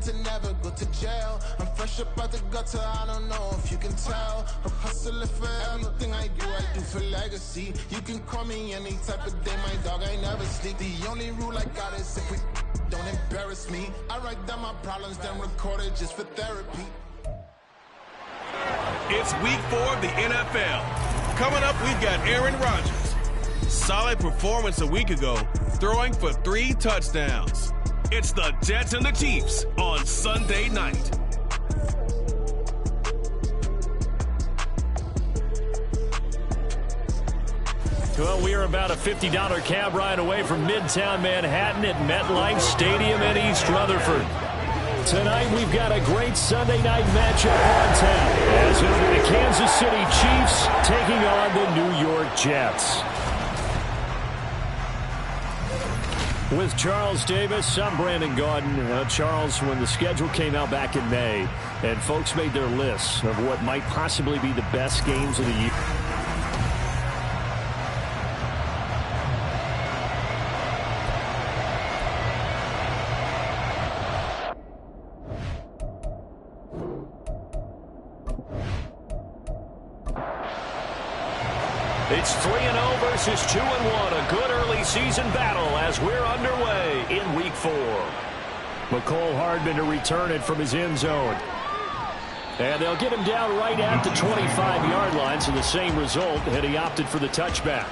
plan to never go to jail. I'm fresh up out the gutter, I don't know if you can tell. I'm hustling for everything I do for legacy. You can call me any type of day, my dog, I never sleep. The only rule I got is if we don't embarrass me. I write down my problems, then record it just for therapy. It's week 4 of the NFL. Coming up, we've got Aaron Rodgers. Solid performance a week ago, throwing for 3 touchdowns. It's the Jets and the Chiefs on Sunday night. Well, we are about a $50 cab ride away from Midtown Manhattan at MetLife Stadium in East Rutherford. Tonight, we've got a great Sunday night matchup on tap as it'll be the Kansas City Chiefs taking on the New York Jets. With Charles Davis, I'm Brandon Gaudin. Charles, when the schedule came out back in May, and folks made their lists of what might possibly be the best games of the year. It's 3-0 versus 2-1, a good early season battle as we're underway in Week 4. McCole Hardman to return it from his end zone. And they'll get him down right at the 25-yard line, so the same result, and he opted for the touchback.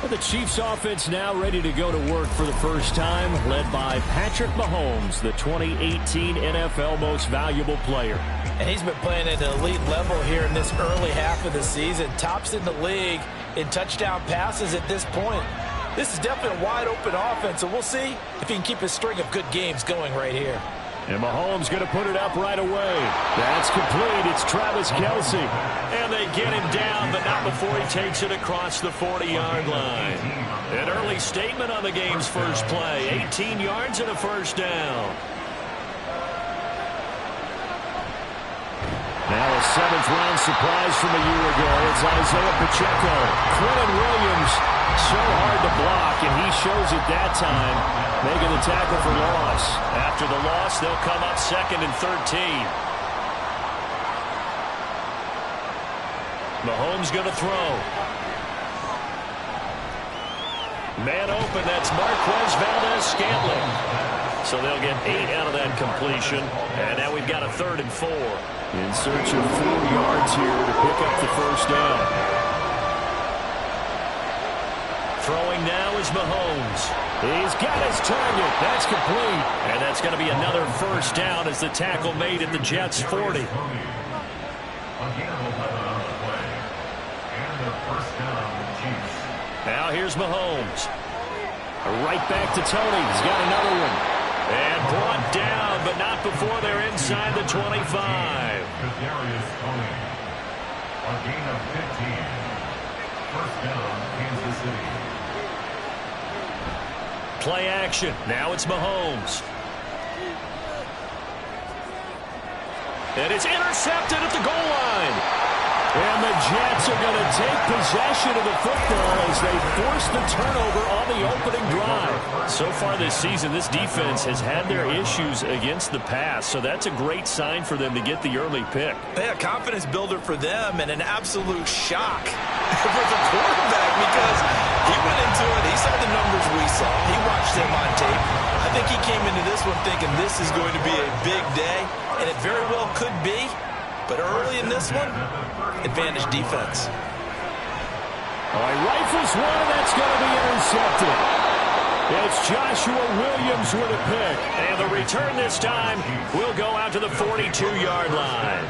The Chiefs offense now ready to go to work for the first time, led by Patrick Mahomes, the 2018 NFL Most Valuable Player. And he's been playing at an elite level here in this early half of the season. Tops in the league in touchdown passes at this point. This is definitely a wide-open offense, so we'll see if he can keep his string of good games going right here. And Mahomes going to put it up right away. That's complete. It's Travis Kelce. And they get him down, but not before he takes it across the 40-yard line. An early statement on the game's first play. 18 yards and a first down. Now a 7th-round surprise from a year ago. It's Isaiah Pacheco. Quinton Williams, so hard to block, and he shows it that time, making the tackle for loss. After the loss, they'll come up 2nd and 13. Mahomes going to throw. Man open, that's Marquez Valdes-Scantling. So they'll get 8 out of that completion. And now we've got a 3rd and 4. In search of 4 yards here to pick up the first down. Throwing now is Mahomes. He's got his target. That's complete. And that's going to be another first down as the tackle made at the Jets' 40. Now here's Mahomes. Right back to Tony. He's got another one. And brought down, but not before they're inside the 25. Kadarius Toney. A gain of 15. First down, Kansas City. Play action. Now it's Mahomes. And it's intercepted at the goal line. And the Jets are going to take possession of the football as they force the turnover on the opening drive. So far this season, this defense has had their issues against the pass, so that's a great sign for them to get the early pick. Yeah, confidence builder for them and an absolute shock for the quarterback because he went into it. He saw the numbers we saw. He watched them on tape. I think he came into this one thinking this is going to be a big day, and it very well could be. But early in this one, advantage defense. All right, rifles one, and that's going to be intercepted. It's Joshua Williams with a pick. And the return this time will go out to the 42-yard line.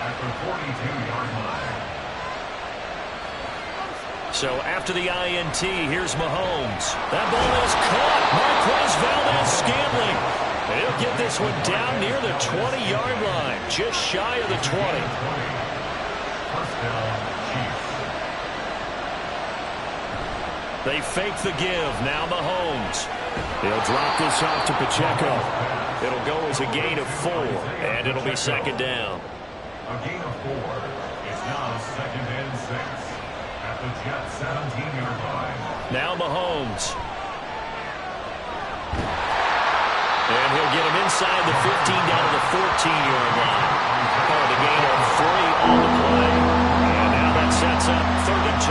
At the 42-yard line. So after the INT, here's Mahomes. That ball is caught. Marquez Valdes-Scantling. He'll get this one down near the 20-yard line, just shy of the 20. First down, Chiefs. They fake the give. Now Mahomes. He'll drop this off to Pacheco. It'll go as a gain of 4, and it'll be 2nd down. A gain of 4 is now 2nd and 6 at the Jets' 17-yard line. Now Mahomes. And he'll get him inside the 15 down to the 14-yard line. Call it a gain of 3 on the play. And now that sets up 3rd and 2.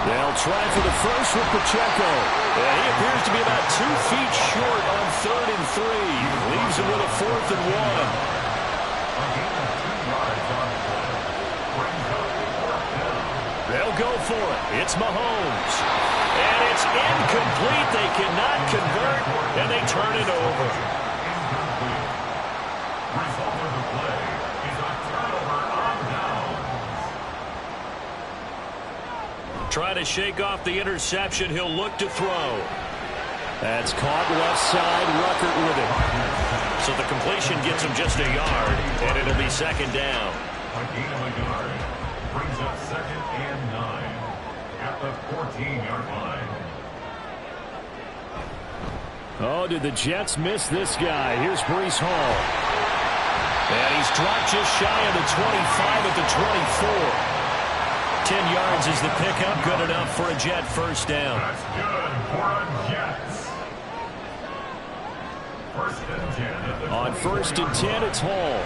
They'll try for the first with Pacheco. And he appears to be about 2 feet short on 3rd and 3. Leaves him with a 4th and 1. They'll go for it. It's Mahomes. And it's incomplete. They cannot convert, and they turn it over. Result of the play is a turnover on downs. Trying to shake off the interception. He'll look to throw. That's caught left side. Ruckert with it. So the completion gets him just a yard, and it'll be 2nd down. A gain of a yard brings up 2nd and 9 at the 14-yard line. Oh, did the Jets miss this guy? Here's Breece Hall. And he's dropped just shy of the 25 at the 24. 10 yards is the pickup. Good enough for a Jet first down. That's good for a Jets. 1st and 10 at the On 1st and 10, it's Hall.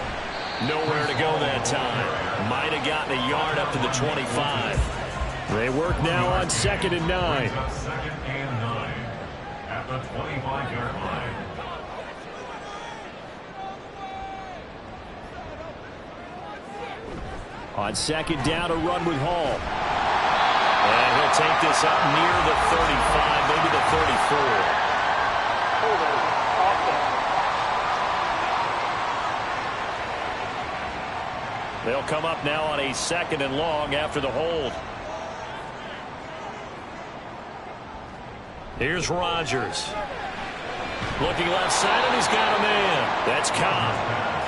Nowhere to go that time. Might have gotten a yard up to the 25. They work now on 2nd and 9. 2nd and 9 at the 25-yard line. On 2nd down, a run with Hall. And he'll take this up near the 35, maybe the 34. They'll come up now on a 2nd and long after the hold. Here's Rodgers. Looking left side, and he's got a man. That's Cobb.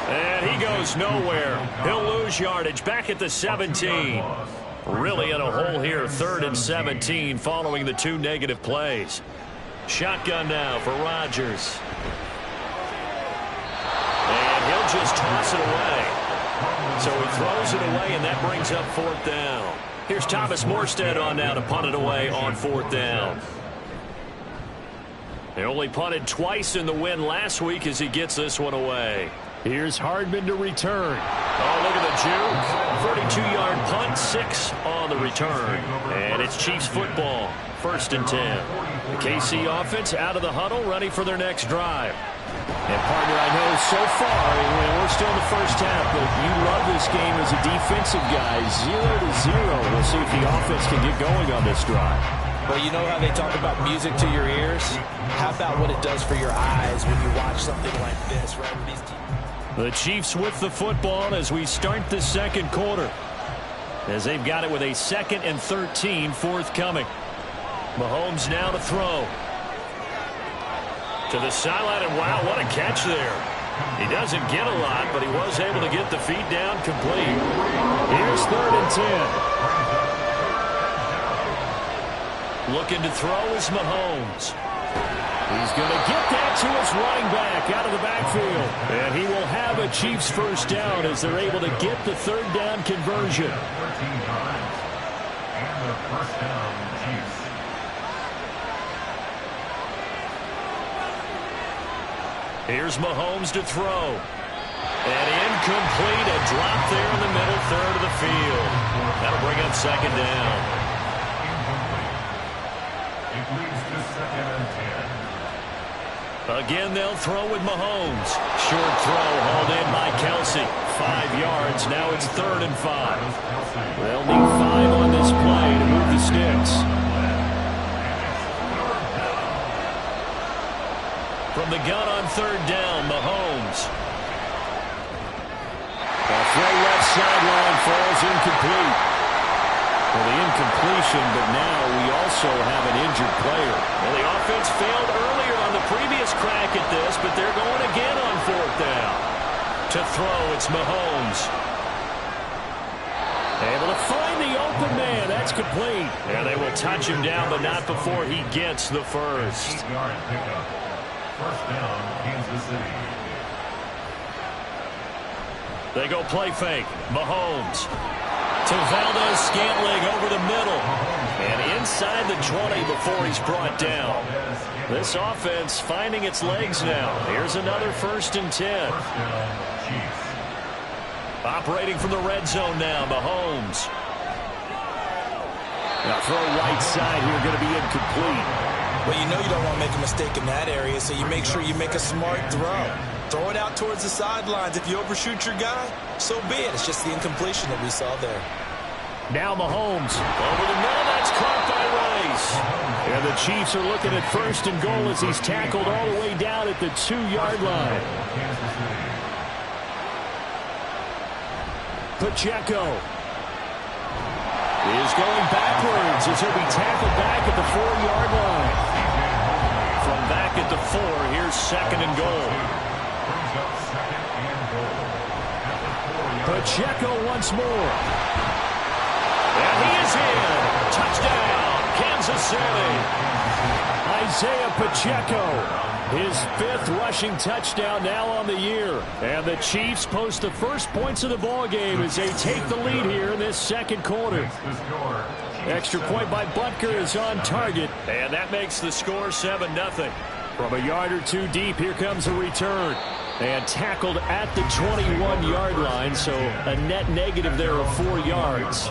And he goes nowhere. He'll lose yardage back at the 17. Really in a hole here, 3rd and 17 following the 2 negative plays. Shotgun now for Rodgers. And he'll just toss it away. So he throws it away, and that brings up 4th down. Here's Thomas Morstead on now to punt it away on 4th down. They only punted twice in the win last week as he gets this one away. Here's Hardman to return. Oh, look at the juke. 32-yard punt, 6 on the return. And it's Chiefs football, 1st and 10. The KC offense out of the huddle, ready for their next drive. And, partner, I know so far, we're still in the first half, but you love this game as a defensive guy. 0-0. We'll see if the offense can get going on this drive. Well, you know how they talk about music to your ears? How about what it does for your eyes when you watch something like this, right? With these teams. The Chiefs with the football as we start the 2nd quarter. As they've got it with a 2nd and 13 forthcoming. Mahomes now to throw. To the sideline, and wow, what a catch there. He doesn't get a lot, but he was able to get the feet down complete. Here's 3rd and 10. Looking to throw is Mahomes. He's going to get that to his running back out of the backfield. And he will have a Chiefs first down as they're able to get the 3rd down conversion. 13 times. And the first down, Chiefs. Here's Mahomes to throw. And incomplete. A drop there in the middle 3rd of the field. That'll bring up 2nd down. It leads to 2nd and 10. Again, they'll throw with Mahomes. Short throw hauled in by Kelsey. 5 yards. Now it's 3rd and 5. They'll need 5 on this play to move the sticks. From the gun on 3rd down, Mahomes. The throw left sideline falls incomplete. Well, the incompletion, but now we also have an injured player. Well, the offense failed earlier on the previous crack at this, but they're going again on 4th down. To throw, it's Mahomes. Able to find the open man. That's complete. And they will touch him down, but not before he gets the first. 8-yard pickup. First down, Kansas City. They go play fake. Mahomes. To Valdez-Scantling over the middle. And inside the 20 before he's brought down. This offense finding its legs now. Here's another 1st and 10. First down, Chiefs. Operating from the red zone now, Mahomes. Now throw right side here, going to be incomplete. Well, you know you don't want to make a mistake in that area, so you make sure you make a smart throw. Throw it out towards the sidelines. If you overshoot your guy, so be it. It's just the incompletion that we saw there. Now Mahomes over the middle. That's caught by Rice. And the Chiefs are looking at 1st and goal as he's tackled all the way down at the 2-yard line. Pacheco is going backwards as he'll be tackled back at the 4-yard line. From back at the 4, here's 2nd and goal. Pacheco once more. And he is in. Touchdown, Kansas City. Isaiah Pacheco, his 5th rushing touchdown now on the year. And the Chiefs post the first points of the ballgame as they take the lead here in this 2nd quarter. Extra point by Butker is on target, and that makes the score 7-0. From a yard or 2 deep, here comes a return. And tackled at the 21-yard line, so a net negative there of 4 yards.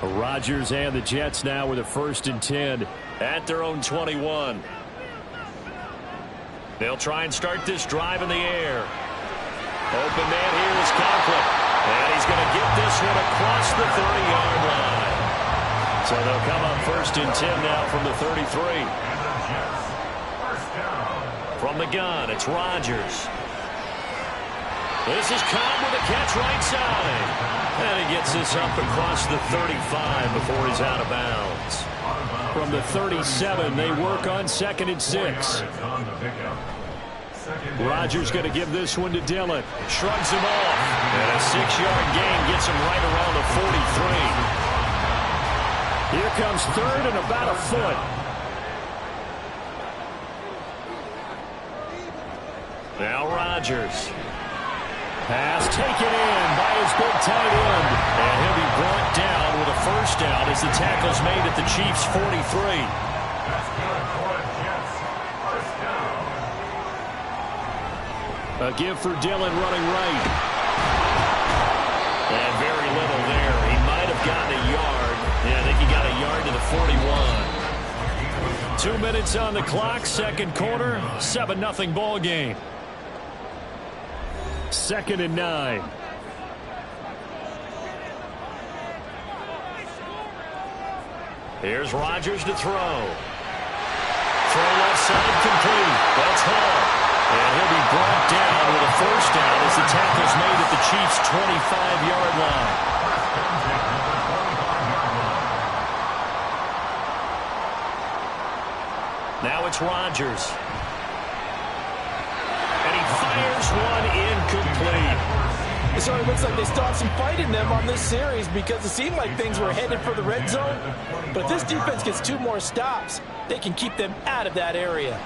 Rodgers and the Jets now with a 1st and 10 at their own 21. They'll try and start this drive in the air. Open man here is Conklin. And he's going to get this one across the 30-yard line. So they'll come up 1st and 10 now from the 33. From the gun, it's Rodgers. This is Cobb with a catch right side. And he gets this up across the 35 before he's out of bounds. From the 37, they work on 2nd and 6. Rodgers going to give this one to Dillon. Shrugs him off. And a 6-yard gain gets him right around the 43. Here comes 3rd and about a foot. Now Rodgers. Pass taken in by his big tight end. And he'll be brought down with a 1st down as the tackle's made at the Chiefs' 43. A give for Dillon running right. And very little there. He might have gotten a yard. Yeah, I think he got a yard to the 41. 2 minutes on the clock, 2nd quarter, 7-0 ball game. 2nd and 9. Here's Rodgers to throw. Throw left side complete. That's Hall. And he'll be brought down with a 1st down as the tackle's made at the Chiefs' 25-yard line. Now it's Rodgers. And he fires one incomplete. So it looks like they still have some fight in them on this series because it seemed like things were headed for the red zone. But if this defense gets 2 more stops, they can keep them out of that area.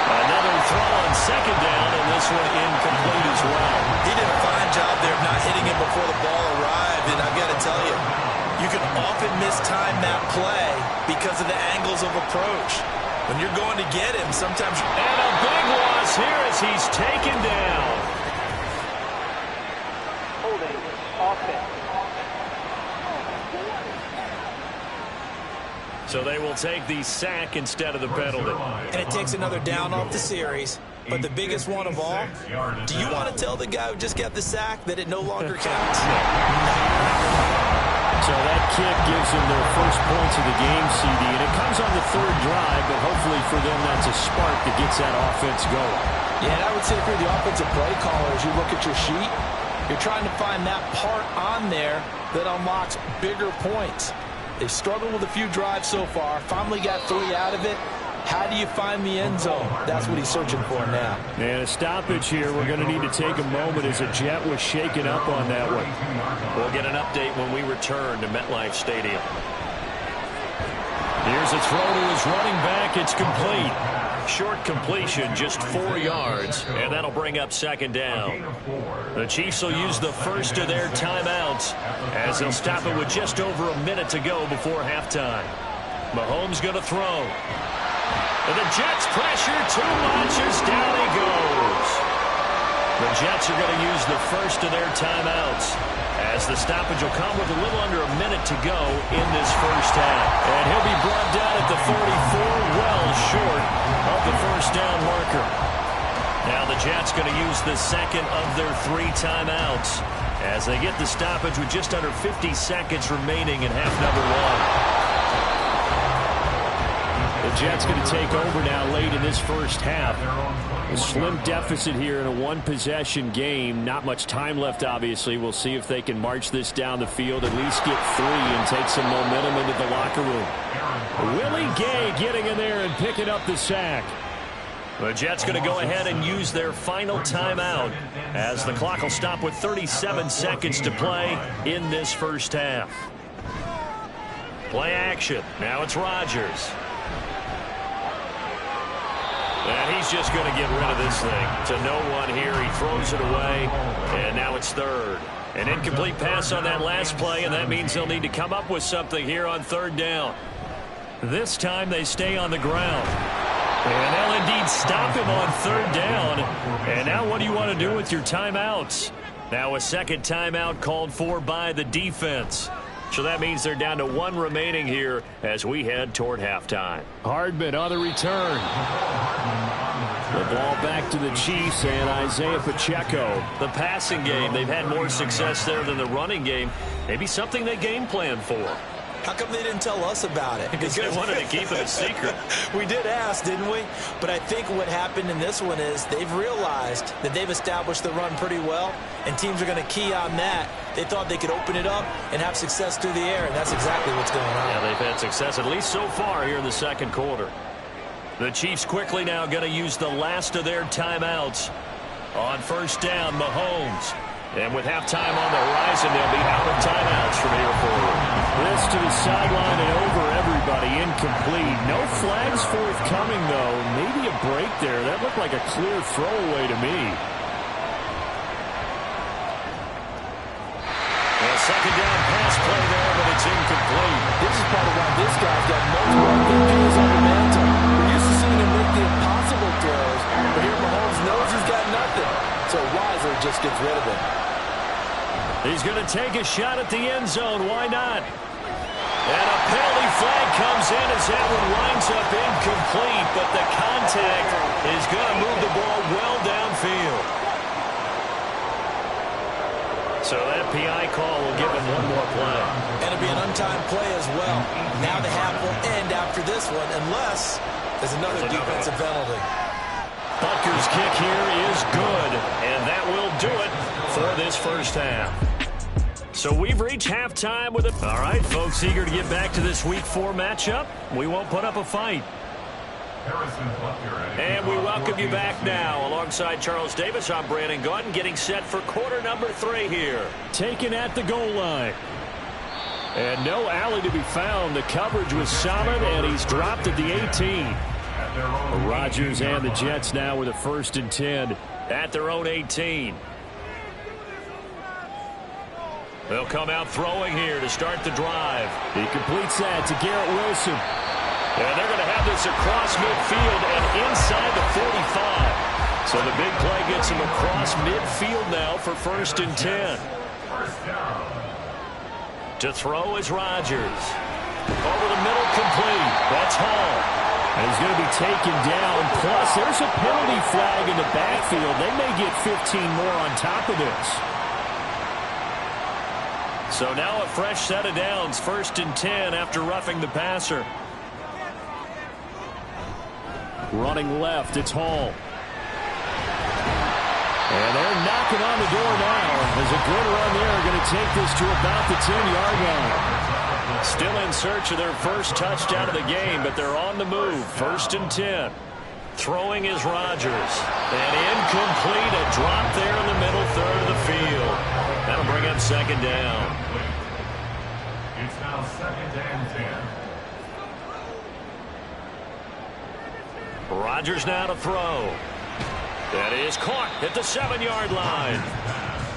Another throw on 2nd down, and this one incomplete as well. He did a fine job there of not hitting it before the ball arrived, and I've got to tell you, you can often mistime that play because of the angles of approach. When you're going to get him, sometimes... And a big loss here as he's taken down. Holding offense. So they will take the sack instead of the penalty. And it takes another down off the series. But the biggest one of all, do you want to tell the guy who just got the sack that it no longer counts? So that kick gives them their first points of the game, CD, and it comes on the 3rd drive, but hopefully for them that's a spark that gets that offense going. Yeah, and I would say if you're the offensive play caller, as you look at your sheet, you're trying to find that part on there that unlocks bigger points. They've struggled with a few drives so far, finally got 3 out of it. How do you find the end zone? That's what he's searching for now. And a stoppage here. We're going to need to take a moment as a Jet was shaken up on that one. We'll get an update when we return to MetLife Stadium. Here's a throw to his running back. It's complete. Short completion, just 4 yards, and that'll bring up 2nd down. The Chiefs will use the first of their timeouts as they'll stop it with just over a minute to go before halftime. Mahomes going to throw. And the Jets pressure too much as down he goes. The Jets are going to use the first of their timeouts, as the stoppage will come with a little under a minute to go in this first half. And he'll be brought down at the 34, well short of the first down marker. Now the Jets going to use the second of their 3 timeouts as they get the stoppage with just under 50 seconds remaining in half number 1. The Jets going to take over now late in this first half. A slim deficit here in a one-possession game. Not much time left, obviously. We'll see if they can march this down the field, at least get 3 and take some momentum into the locker room. Willie Gay getting in there and picking up the sack. The Jets going to go ahead and use their final timeout as the clock will stop with 37 seconds to play in this first half. Play action. Now it's Rodgers. And he's just going to get rid of this thing to no one here. He throws it away, and now it's third. An incomplete pass on that last play, and that means they'll need to come up with something here on third down. This time they stay on the ground. And they'll indeed stop him on third down. And now what do you want to do with your timeouts? Now a second timeout called for by the defense. So that means they're down to 1 remaining here as we head toward halftime. Hardman on the return. The ball back to the Chiefs and Isaiah Pacheco. The passing game, they've had more success there than the running game. Maybe something they game plan for. How come they didn't tell us about it? Because they wanted to keep it a secret. We did ask, didn't we? But I think what happened in this one is they've realized that they've established the run pretty well, and teams are going to key on that. They thought they could open it up and have success through the air, and that's exactly what's going on. Yeah, they've had success, at least so far, here in the second quarter. The Chiefs quickly now going to use the last of their timeouts. On first down, Mahomes. And with halftime on the horizon, they'll be out of timeouts from here forward. This to the sideline and over everybody, incomplete. No flags forthcoming, though. Maybe a break there. That looked like a clear throwaway to me. A second down pass play there, but it's incomplete. This is part of why this guy's got multiple MVPs on the mantle. We're used to seeing him make the impossible throws, but here Mahomes knows he's got nothing. So Weiser just gets rid of it. He's going to take a shot at the end zone. Why not? And a penalty flag comes in as that one winds up incomplete, but the contact is going to move the ball well downfield. So that PI call will give him one more play. And it'll be an untimed play as well. Now the half will end after this one, unless there's another defensive penalty. Butker's kick here is good, and that will do it for this first half. So we've reached halftime with it. All right, folks, eager to get back to this Week 4 matchup. We won't put up a fight. And we welcome you back now. Alongside Charles Davis, I'm Brandon Gaudin, getting set for quarter number 3 here. Taken at the goal line. And no alley to be found. The coverage was solid, and he's dropped at the 18. Rodgers and the Jets now with a 1st and 10 at their own 18. They'll come out throwing here to start the drive. He completes that to Garrett Wilson. And they're going to have this across midfield and inside the 45. So the big play gets him across midfield now for 1st and 10. To throw is Rodgers. Over the middle, complete. That's Hall. And he's going to be taken down. Plus, there's a penalty flag in the backfield. They may get 15 more on top of this. So now a fresh set of downs. 1st and 10 after roughing the passer. Running left, it's Hall. And they're knocking on the door now. As a good run there, going to take this to about the 10-yard line. Still in search of their first touchdown of the game, but they're on the move. 1st and 10. Throwing is Rodgers. And incomplete, a drop there in the middle third of the field. That'll bring up 2nd down. It's now 2nd and 10. Rodgers now to throw. That is caught at the 7-yard line.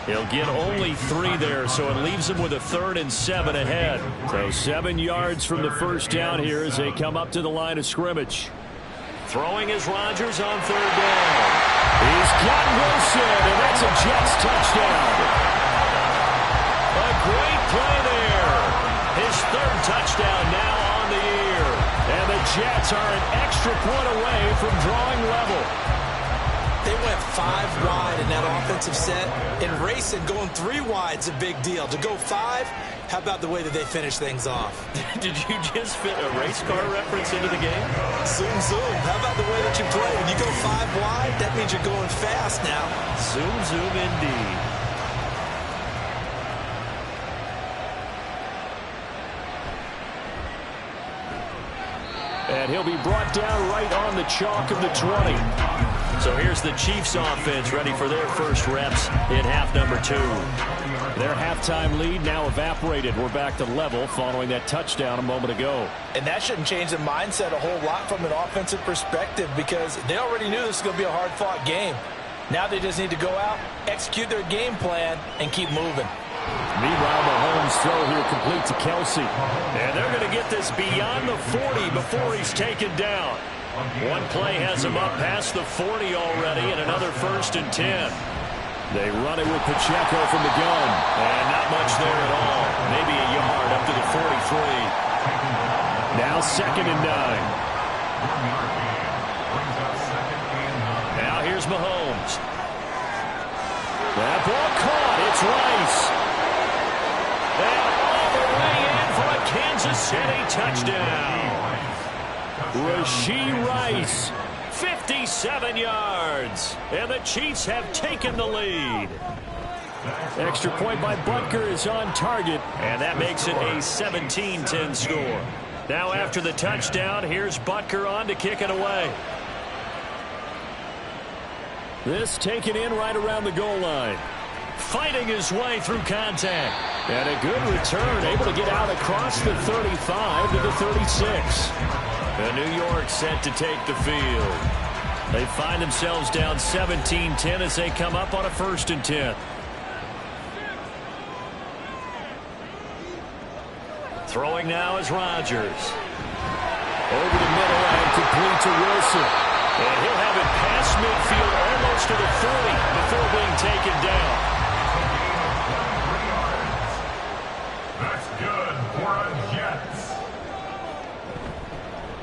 He'll get only 3 there, so it leaves him with a 3rd and 7 ahead. So 7 yards from the first down here as they come up to the line of scrimmage. Throwing is Rodgers on third down. He's got Wilson, and that's a Jets touchdown. A great play there. His third touchdown now on the year. And the Jets are an extra point away from drawing level. They went 5 wide in that offensive set. In racing, going 3 wide is a big deal. To go 5, how about the way that they finish things off? Did you just fit a race car reference into the game? Zoom, zoom. How about the way that you play? When you go 5 wide, that means you're going fast now. Zoom, zoom indeed. And he'll be brought down right on the chalk of the 20. So here's the Chiefs offense ready for their first reps in half number 2. Their halftime lead now evaporated. We're back to level following that touchdown a moment ago. And that shouldn't change the mindset a whole lot from an offensive perspective because they already knew this was going to be a hard-fought game. Now they just need to go out, execute their game plan, and keep moving. Meanwhile, Mahomes' throw here complete to Kelsey. And they're going to get this beyond the 40 before he's taken down. One play has him up past the 40 already, and another 1st and 10. They run it with Pacheco from the gun. And not much there at all. Maybe a yard up to the 43. Now 2nd and 9. Now here's Mahomes. That ball caught. It's Rice. And all the way in for a Kansas City touchdown. Rashee Rice, 57 yards. And the Chiefs have taken the lead. Extra point by Butker is on target. And that makes it a 17-10 score. Now after the touchdown, here's Butker on to kick it away. This taken in right around the goal line. Fighting his way through contact. And a good return, able to get out across the 35 to the 36. And New York set to take the field. They find themselves down 17-10 as they come up on a 1st and 10. Throwing now is Rodgers. Over the middle and complete to Wilson. And he'll have it past midfield almost to the 40 before being taken down. That's good for a Jets.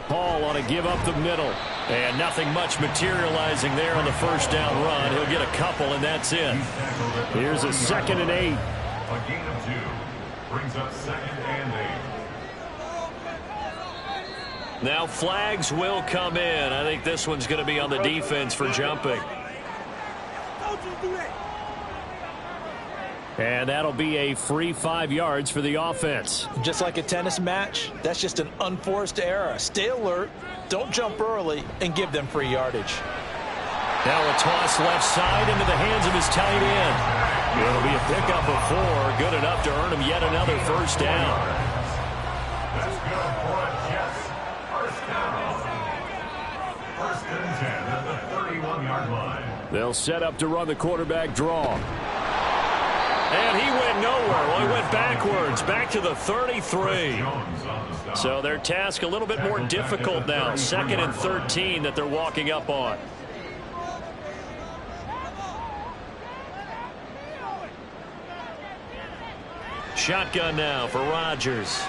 Paul on a give up the middle. And nothing much materializing there on the 1st down run. He'll get a couple, and that's it. Here's a 2nd and 8. A gain of 2 brings up 2nd and 8. Now flags will come in. I think this one's going to be on the defense for jumping. And that'll be a free 5 yards for the offense. Just like a tennis match, that's just an unforced error. Stay alert, don't jump early, and give them free yardage. Now a toss left side into the hands of his tight end. It'll be a pickup of 4, good enough to earn him yet another 1st down. That's good for a Jets. 1st down. 1st and 10 at the 31-yard line. They'll set up to run the quarterback draw. And he went nowhere. Well, he went backwards, back to the 33. So their task a little bit more difficult now. 2nd and 13 that they're walking up on. Shotgun now for Rodgers.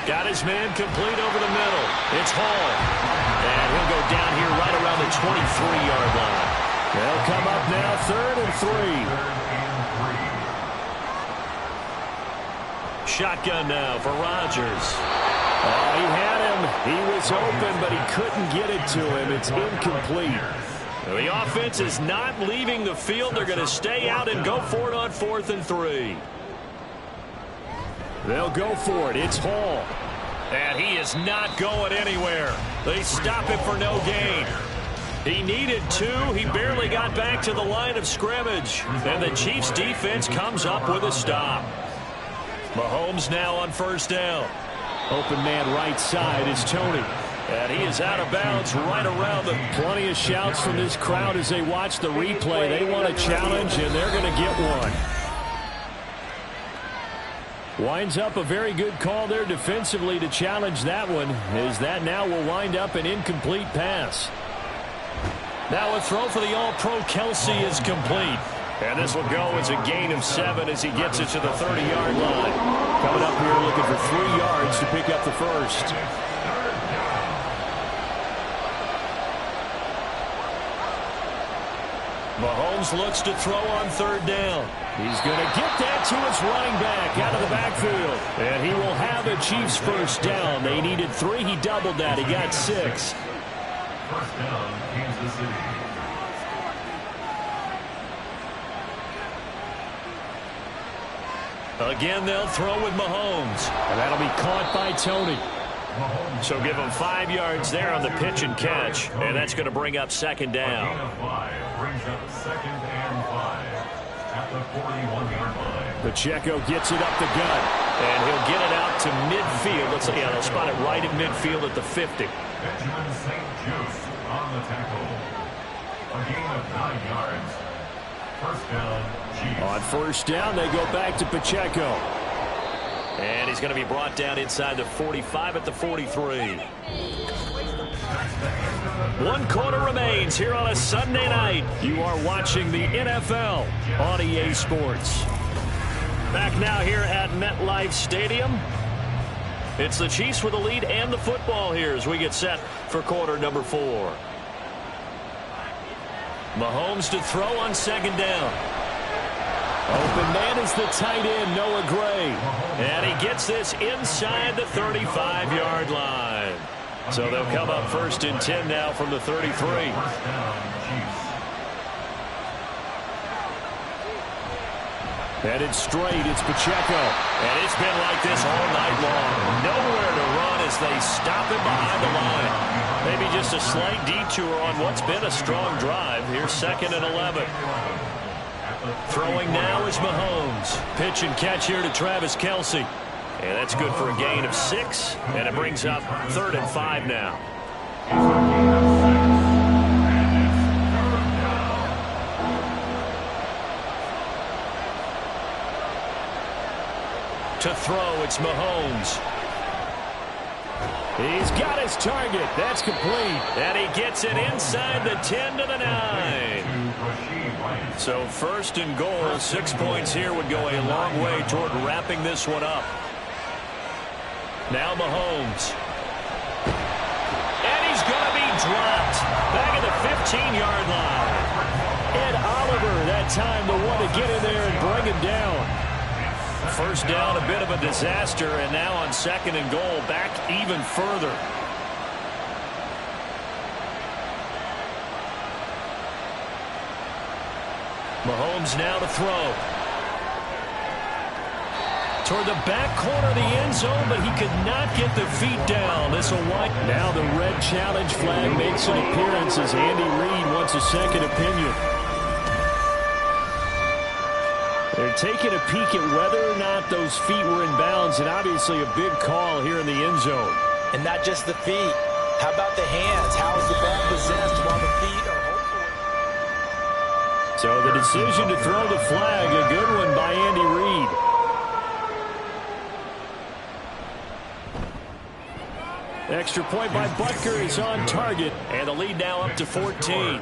Got his man complete over the middle. It's Hall. And he'll go down here right around the 23-yard line. They'll come up now 3rd and 3. Shotgun now for Rodgers. Oh, he had him. He was open, but he couldn't get it to him. It's incomplete. The offense is not leaving the field. They're going to stay out and go for it on 4th and 3. They'll go for it. It's Hall. And he is not going anywhere. They stop him for no gain. He needed 2. He barely got back to the line of scrimmage. And the Chiefs defense comes up with a stop. Mahomes now on 1st down. Open man right side is Tony. And he is out of bounds right around them. Plenty of shouts from this crowd as they watch the replay. They want a challenge, and they're going to get one. Winds up a very good call there defensively to challenge that one, as that now will wind up an incomplete pass. Now a throw for the All-Pro Kelce is complete. And this will go as a gain of 7 as he gets it to the 30-yard line. Coming up here looking for 3 yards to pick up the first. Mahomes looks to throw on 3rd down. He's going to get that to his running back out of the backfield. And he will have the Chiefs first down. They needed 3. He doubled that. He got 6. First down, Kansas City. Again, they'll throw with Mahomes. And that'll be caught by Tony. So give him 5 yards there on the pitch and catch. And that's going to bring up 2nd down. A gain of 5 brings up 2nd and 5 at the 41-yard line. Pacheco gets it up the gut. And he'll get it out to midfield. Let's see, they'll spot it right at midfield at the 50. Benjamin St. Just on the tackle. A gain of 9 yards. First down, Chiefs. On 1st down, they go back to Pacheco. And he's going to be brought down inside the 45 at the 43. 1 quarter remains here on a Sunday night. You are watching the NFL on EA Sports. Back now here at MetLife Stadium. It's the Chiefs with the lead and the football here as we get set for quarter number 4. Mahomes to throw on 2nd down. Open man is the tight end, Noah Gray. And he gets this inside the 35-yard line. So they'll come up 1st and 10 now from the 33. Headed straight, it's Pacheco. And it's been like this all night long. Nowhere to run as they stop him behind the line. Maybe just a slight detour on what's been a strong drive. Here's 2nd and 11. Throwing now is Mahomes. Pitch and catch here to Travis Kelce. And that's good for a gain of 6. And it brings up 3rd and 5 now. To throw, it's Mahomes. He's got his target. That's complete. And he gets it inside the 10 to the 9. So 1st and goal, 6 points here would go a long way toward wrapping this one up. Now Mahomes. And he's going to be dropped. Back at the 15-yard line. Ed Oliver that time the one to get in there and bring him down. 1st down, a bit of a disaster, and now on 2nd and goal, back even further. Mahomes now to throw. Toward the back corner of the end zone, but he could not get the feet down. This will wipe. Now the red challenge flag makes an appearance as Andy Reid wants a second opinion. They're taking a peek at whether or not those feet were in bounds, and obviously a big call here in the end zone. And not just the feet. How about the hands? How is the ball possessed while the feet are hopeful? So the decision to throw the flag, a good one by Andy Reid. Extra point by Butker is on target, and the lead now up to 14.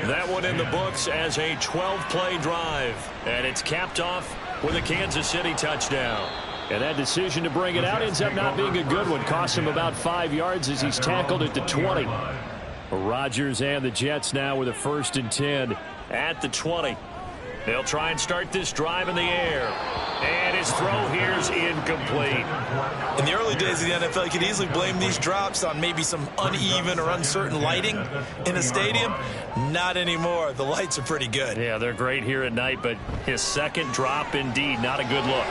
That one in the books as a 12-play drive, and it's capped off with a Kansas City touchdown. And that decision to bring it out ends up not being a good one. Cost him about 5 yards as he's tackled at the 20. Rodgers and the Jets now with a 1st and 10 at the 20. They'll try and start this drive in the air. And his throw here is incomplete. In the early days of the NFL, you could easily blame these drops on maybe some uneven or uncertain lighting in a stadium. Not anymore. The lights are pretty good. Yeah, they're great here at night, but his 2nd drop, indeed, not a good look.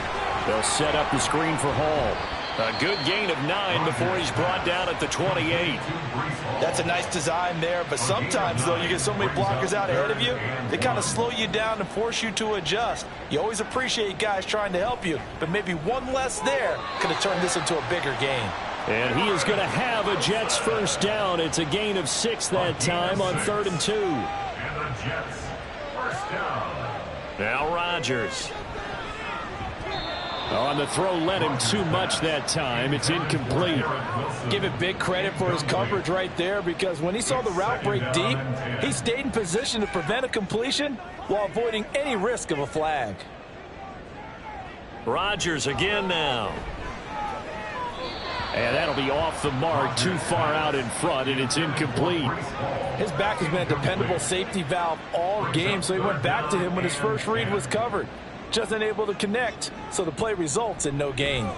They'll set up the screen for Hall. A good gain of 9 before he's brought down at the 28. That's a nice design there, but sometimes, though, you get so many blockers out ahead of you, they kind of slow you down and force you to adjust. You always appreciate guys trying to help you, but maybe one less there could have turned this into a bigger gain. And he is going to have a Jets 1st down. It's a gain of 6 that time on 3rd and 2. And the Jets, 1st down. Now Rodgers. On the throw led him too much that time. It's incomplete. Give it big credit for his coverage right there, because when he saw the route break deep, he stayed in position to prevent a completion while avoiding any risk of a flag. Rodgers again now. And that'll be off the mark, too far out in front, and it's incomplete. His back has been a dependable safety valve all game, so he went back to him when his first read was covered. Just unable to connect, so the play results in no gain.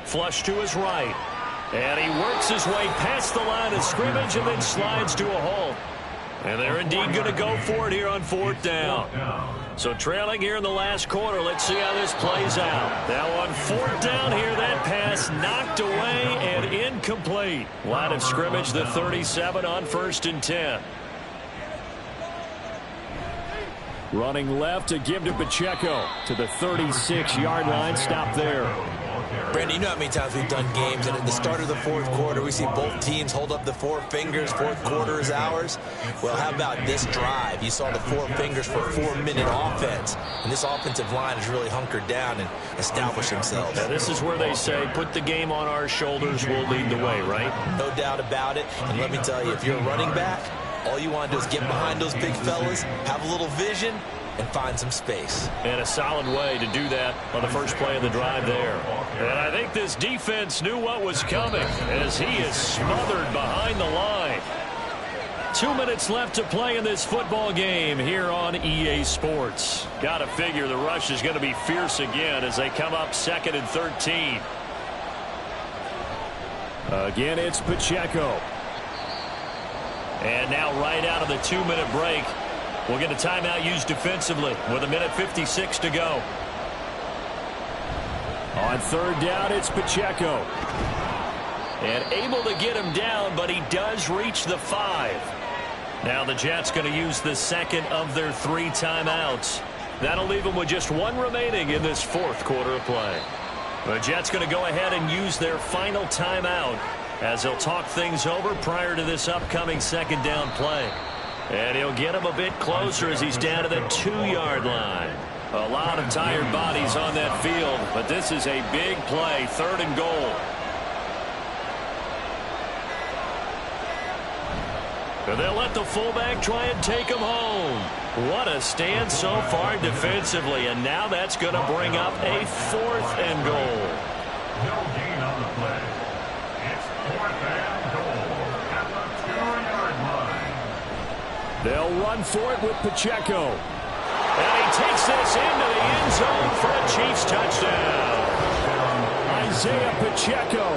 Flush to his right. And he works his way past the line of scrimmage and then slides to a halt. And they're indeed going to go for it here on 4th down. So trailing here in the last quarter, let's see how this plays out. Now on 4th down here, that pass knocked away and incomplete. Line of scrimmage, the 37 on 1st and 10. Running left to give to Pacheco to the 36-yard line. Stop there. Brandon, you know how many times we've done games, and at the start of the 4th quarter, we see both teams hold up the 4 fingers. 4th quarter is ours. Well, how about this drive? You saw the 4 fingers for a 4-minute offense, and this offensive line has really hunkered down and established themselves. Now, this is where they say, put the game on our shoulders, we'll lead the way, right? No doubt about it, and let me tell you, if you're a running back, all you want to do is get behind those big fellas, have a little vision, and find some space. And a solid way to do that on the first play of the drive there. And I think this defense knew what was coming as he is smothered behind the line. 2 minutes left to play in this football game here on EA Sports. Got to figure the rush is going to be fierce again as they come up 2nd and 13. Again, it's Pacheco. And now right out of the 2-minute break, we'll get a timeout used defensively with 1:56 to go. On 3rd down, it's Pacheco. And able to get him down, but he does reach the 5. Now the Jets going to use the 2nd of their 3 timeouts. That'll leave them with just 1 remaining in this 4th quarter of play. The Jets going to go ahead and use their final timeout as they'll talk things over prior to this upcoming 2nd down play. And he'll get him a bit closer as he's down to the 2-yard line. A lot of tired bodies on that field, but this is a big play, 3rd and goal. And they'll let the fullback try and take him home. What a stand so far defensively, and now that's going to bring up a 4th and goal. No gain on the play. It's 4th and goal at the 2-yard line. They'll run for it with Pacheco. And he takes this into the end zone for a Chiefs touchdown. Isaiah Pacheco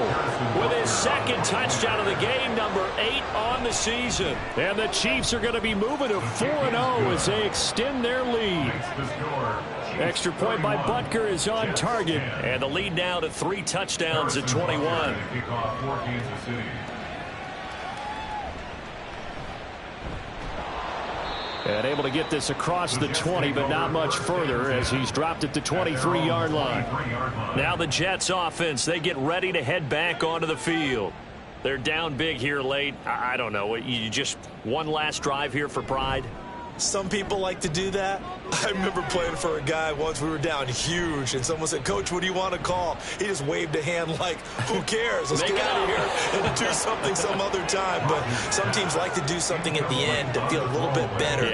with his 2nd touchdown of the game, number 8 on the season. And the Chiefs are going to be moving to 4-0 as they extend their lead. Extra point by Butker is on target. And the lead now to 3 touchdowns at 21. And able to get this across the 20, but not much further as he's dropped at the 23-yard line. Now the Jets offense, they get ready to head back onto the field. They're down big here late. I don't know. You just one last drive here for pride? Some people like to do that. I remember playing for a guy once. We were down huge, and someone said, "Coach, what do you want to call?" He just waved a hand like, who cares? Let's get out of here and do something some other time. But some teams like to do something at the end to feel a little bit better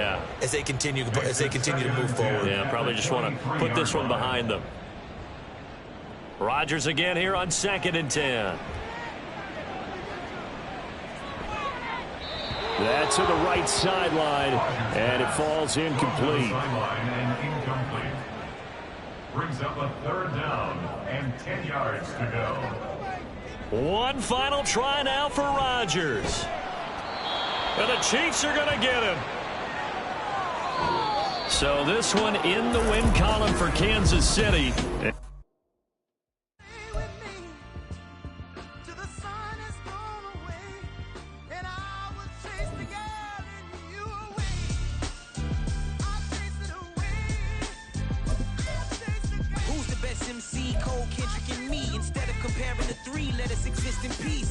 as they continue to move forward. Yeah, probably just want to put this one behind them. Rodgers again here on 2nd and 10. That's to the right sideline, and it falls incomplete. Brings up a 3rd down and 10 yards to go. One final try now for Rodgers. And the Chiefs are going to get him. So this one in the win column for Kansas City.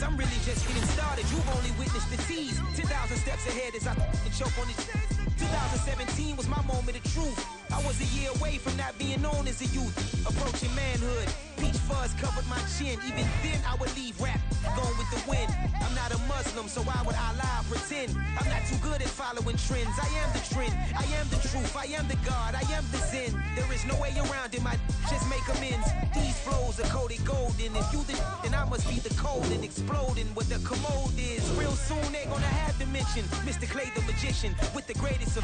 I'm really just getting started. You've only witnessed the tease. 10,000 steps ahead as I choke on these. 2017 was my moment of truth. I was a year away from not being known as a youth. Approaching manhood, peach fuzz covered my chin. Even then I would leave rap, going with the wind. I'm not a Muslim, so why would I lie or pretend? I'm not too good at following trends. I am the trend, I am the truth, I am the God, I am the Zen. There is no way around it, my just make amends. These flows are coated golden. If you the then I must be the cold and exploding what the commode is. Real soon they gonna have to mention Mr. Clay the magician with the greatest of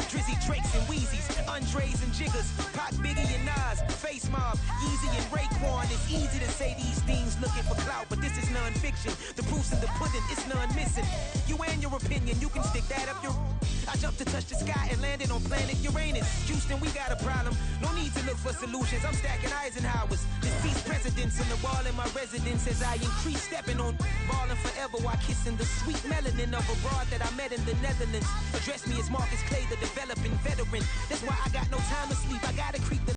Drizzy, Drakes, and Wheezies, Andres and Jiggers, Pac, Biggie, and Nas, Face Mob, Yeezy, and Raekwon. It's easy to say these things looking for clout, but this is non-fiction. The proof's in the pudding, it's none missing. You and your opinion, you can stick that up your... I jumped to touch the sky and landed on planet Uranus. Houston, we got a problem. No need to look for solutions. I'm stacking Eisenhowers. This piece presidents on the wall in my residence as I increase stepping on ballin' forever while kissing the sweet melanin of a broad that I met in the Netherlands. Address me as Marcus Clay, the developing veteran. That's why I got no time to sleep. I gotta creep the